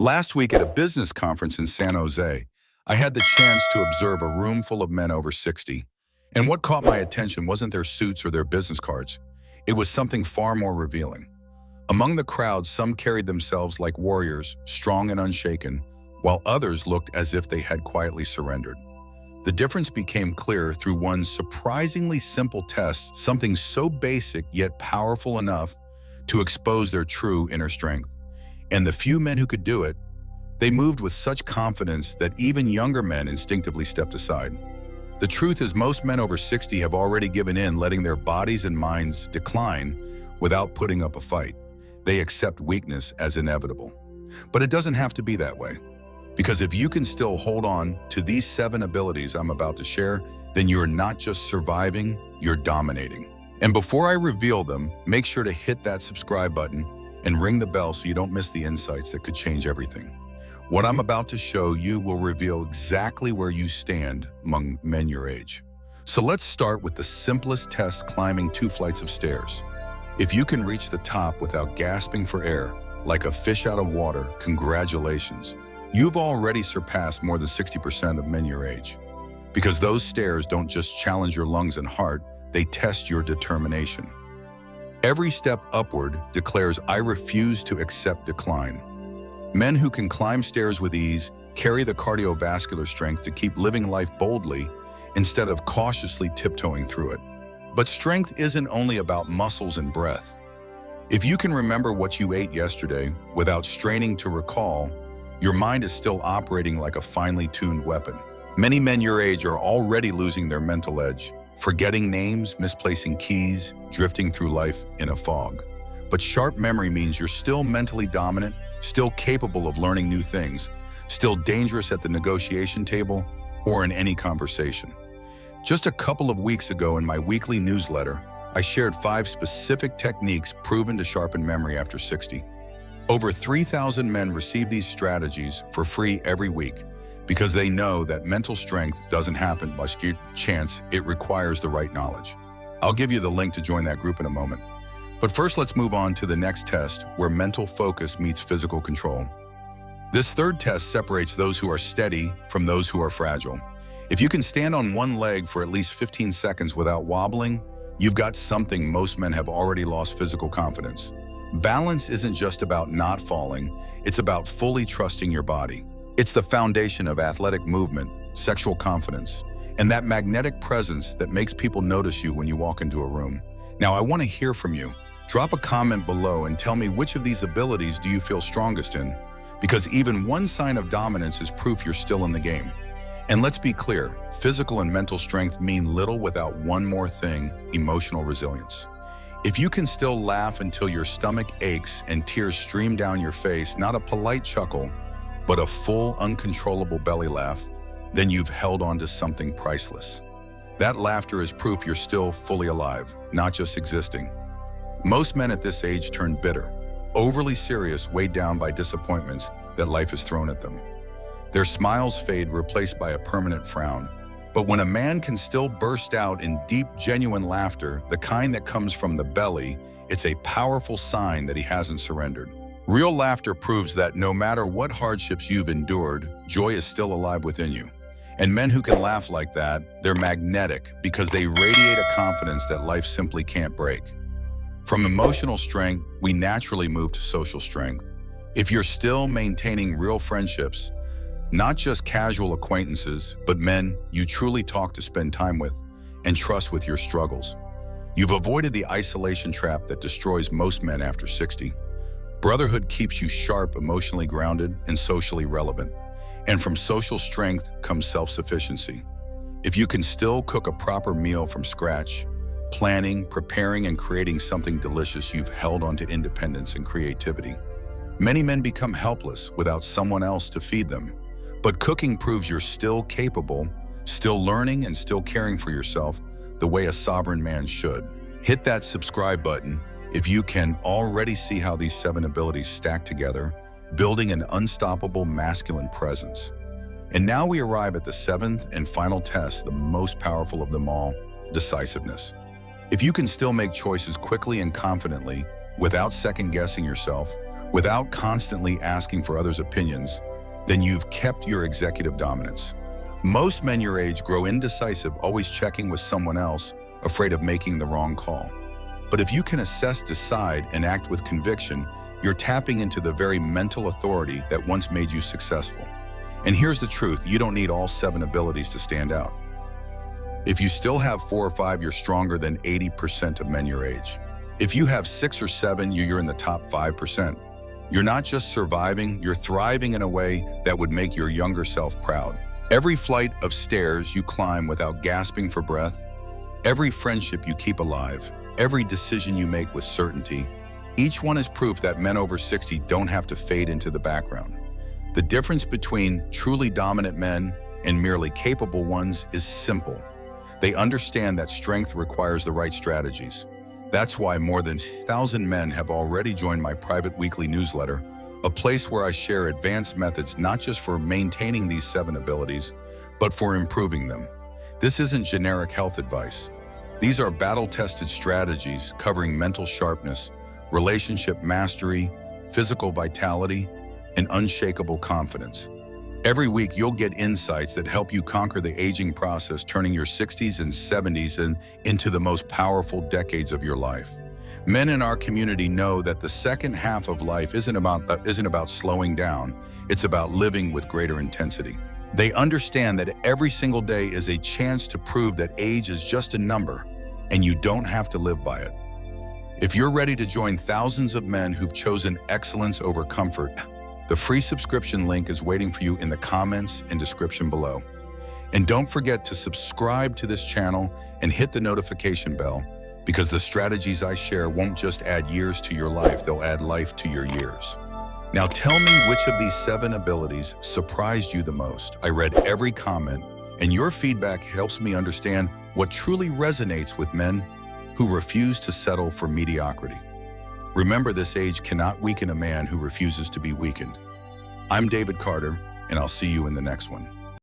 Last week at a business conference in San Jose, I had the chance to observe a room full of men over 60. And what caught my attention wasn't their suits or their business cards. It was something far more revealing. Among the crowd, some carried themselves like warriors, strong and unshaken, while others looked as if they had quietly surrendered. The difference became clear through one surprisingly simple test, something so basic yet powerful enough to expose their true inner strength. And the few men who could do it, they moved with such confidence that even younger men instinctively stepped aside. The truth is, most men over 60 have already given in, letting their bodies and minds decline without putting up a fight. They accept weakness as inevitable. But it doesn't have to be that way. Because if you can still hold on to these 7 abilities I'm about to share, then you're not just surviving, you're dominating. And before I reveal them, make sure to hit that subscribe button and ring the bell so you don't miss the insights that could change everything. What I'm about to show you will reveal exactly where you stand among men your age. So let's start with the simplest test: climbing 2 flights of stairs. If you can reach the top without gasping for air, like a fish out of water, congratulations. You've already surpassed more than 60% of men your age. Because those stairs don't just challenge your lungs and heart, they test your determination. Every step upward declares, I refuse to accept decline. Men who can climb stairs with ease carry the cardiovascular strength to keep living life boldly instead of cautiously tiptoeing through it. But strength isn't only about muscles and breath. If you can remember what you ate yesterday without straining to recall, your mind is still operating like a finely tuned weapon. Many men your age are already losing their mental edge, forgetting names, misplacing keys, drifting through life in a fog. But sharp memory means you're still mentally dominant, still capable of learning new things, still dangerous at the negotiation table or in any conversation. Just a couple of weeks ago in my weekly newsletter, I shared 5 specific techniques proven to sharpen memory after 60. Over 3,000 men receive these strategies for free every week because they know that mental strength doesn't happen by sheer chance, it requires the right knowledge. I'll give you the link to join that group in a moment. But first, let's move on to the next test, where mental focus meets physical control. This third test separates those who are steady from those who are fragile. If you can stand on one leg for at least 15 seconds without wobbling, you've got something most men have already lost: physical confidence. Balance isn't just about not falling, it's about fully trusting your body. It's the foundation of athletic movement, sexual confidence, and that magnetic presence that makes people notice you when you walk into a room. Now, I want to hear from you. Drop a comment below and tell me, which of these abilities do you feel strongest in? Because even one sign of dominance is proof you're still in the game. And let's be clear, physical and mental strength mean little without one more thing: emotional resilience. If you can still laugh until your stomach aches and tears stream down your face, not a polite chuckle, but a full, uncontrollable belly laugh, then you've held on to something priceless. That laughter is proof you're still fully alive, not just existing. Most men at this age turn bitter, overly serious, weighed down by disappointments that life has thrown at them. Their smiles fade, replaced by a permanent frown. But when a man can still burst out in deep, genuine laughter, the kind that comes from the belly, it's a powerful sign that he hasn't surrendered. Real laughter proves that no matter what hardships you've endured, joy is still alive within you. And men who can laugh like that, they're magnetic because they radiate a confidence that life simply can't break. From emotional strength, we naturally move to social strength. If you're still maintaining real friendships, not just casual acquaintances, but men you truly talk to, spend time with, and trust with your struggles, you've avoided the isolation trap that destroys most men after 60. Brotherhood keeps you sharp, emotionally grounded, and socially relevant. And from social strength comes self-sufficiency. If you can still cook a proper meal from scratch, planning, preparing, and creating something delicious, you've held on to independence and creativity. Many men become helpless without someone else to feed them. But cooking proves you're still capable, still learning, and still caring for yourself the way a sovereign man should. Hit that subscribe button if you can already see how these 7 abilities stack together, building an unstoppable masculine presence. And now we arrive at the 7th and final test, the most powerful of them all: decisiveness. If you can still make choices quickly and confidently without second-guessing yourself, without constantly asking for others' opinions, then you've kept your executive dominance. Most men your age grow indecisive, always checking with someone else, afraid of making the wrong call. But if you can assess, decide, and act with conviction, you're tapping into the very mental authority that once made you successful. And here's the truth, you don't need all 7 abilities to stand out. If you still have 4 or 5, you're stronger than 80% of men your age. If you have 6 or 7, you're in the top 5%. You're not just surviving, you're thriving in a way that would make your younger self proud. Every flight of stairs you climb without gasping for breath, every friendship you keep alive, every decision you make with certainty, each one is proof that men over 60 don't have to fade into the background. The difference between truly dominant men and merely capable ones is simple. They understand that strength requires the right strategies. That's why more than 1,000 men have already joined my private weekly newsletter, a place where I share advanced methods not just for maintaining these 7 abilities, but for improving them. This isn't generic health advice. These are battle-tested strategies covering mental sharpness, relationship mastery, physical vitality, and unshakable confidence. Every week, you'll get insights that help you conquer the aging process, turning your 60s and 70s into the most powerful decades of your life. Men in our community know that the second half of life isn't about slowing down, it's about living with greater intensity. They understand that every single day is a chance to prove that age is just a number, and you don't have to live by it. If you're ready to join thousands of men who've chosen excellence over comfort, the free subscription link is waiting for you in the comments and description below. And don't forget to subscribe to this channel and hit the notification bell, because the strategies I share won't just add years to your life, they'll add life to your years. Now tell me which of these 7 abilities surprised you the most. I read every comment, and your feedback helps me understand what truly resonates with men who refuse to settle for mediocrity. Remember, this age cannot weaken a man who refuses to be weakened. I'm David Carter, and I'll see you in the next one.